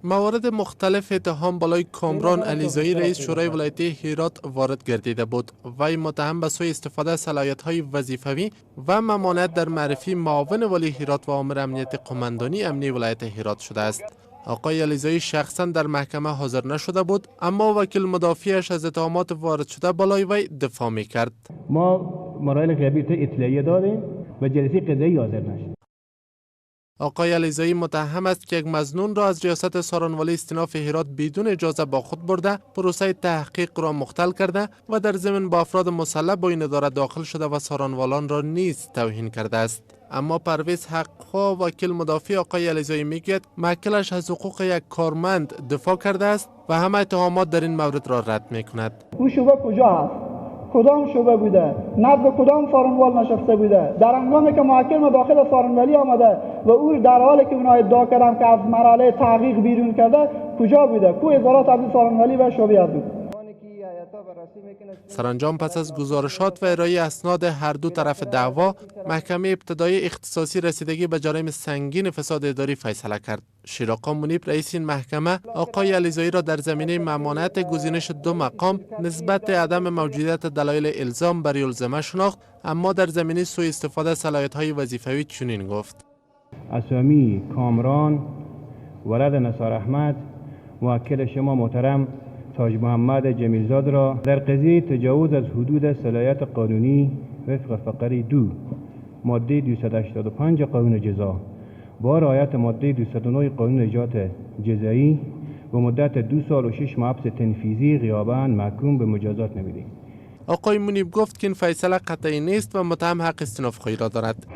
موارد مختلف اتهام بالای کامران علیزایی رئیس شورای ولایتی هرات وارد گردیده بود. وی متهم به سوء استفاده از صلاحیت‌های وظیفوی و ممانعت در معرفی معاون والی هرات و آمر امنیت قماندانی امنی ولایت هرات شده است. آقای علیزایی شخصا در محکمه حاضر نشده بود، اما وکیل مدافعش از اتهامات وارد شده بالای وی دفاع می‌کرد. ما مراحل قبلی اطلاعیه دادیم و جلسه قضایی حاضر نشد. آقای علیزایی متهم است که یک مظنون را از ریاست سارانوالی استیناف هرات بدون اجازه با خود برده، پروسه تحقیق را مختل کرده و در ضمن با افراد مسلح با این اداره داخل شده و سارانوالان را نیز توهین کرده است. اما پرویز حقخواه وکیل مدافع آقای علیزایی میگوید موکلش از حقوق یک کارمند دفاع کرده است و همه اتهامات در این مورد را رد میکند. او شبه کجا است؟ کدام شعبه بوده؟ نزد کدام سارنوال نشسته بوده؟ در هنگامی که محکم داخل سارنوالی آمده و او در حالی که اونها ادعا کردن که از مرحله تحقیق بیرون کرده کجا بوده؟ کو اظهارات از سارنوالی و شعبه از او؟ سرانجام پس از گزارشات و ارائه اسناد هر دو طرف دعوا، محکمه ابتدایی اختصاصی رسیدگی به جرایم سنگین فساد اداری فیصله کرد. شیراقا منیب رئیس این محکمه آقای علیزایی را در زمینه ممانعت گزینش 2 مقام نسبت عدم موجودیت دلایل الزام بر الزامه شناخت، اما در زمینه سوء استفاده از صلاحیت‌های وظیفوی چنین گفت: اسامی کامران، ولد نثار احمد، موکل شما محترم تاج محمد جمیلزاد را در قضیه تجاوز از حدود صلاحیت قانونی وفق فقره 2 ماده 285 قانون جزا با رعایت ماده 209 قانون اجرات جزایی و مدت 2 سال و 6 ماه حبس تنفیذی غیاباً محکوم به مجازات نمیدیم. آقای منیب گفت که این فیصله قطعی نیست و متهم حق استیناف خواهی را دارد.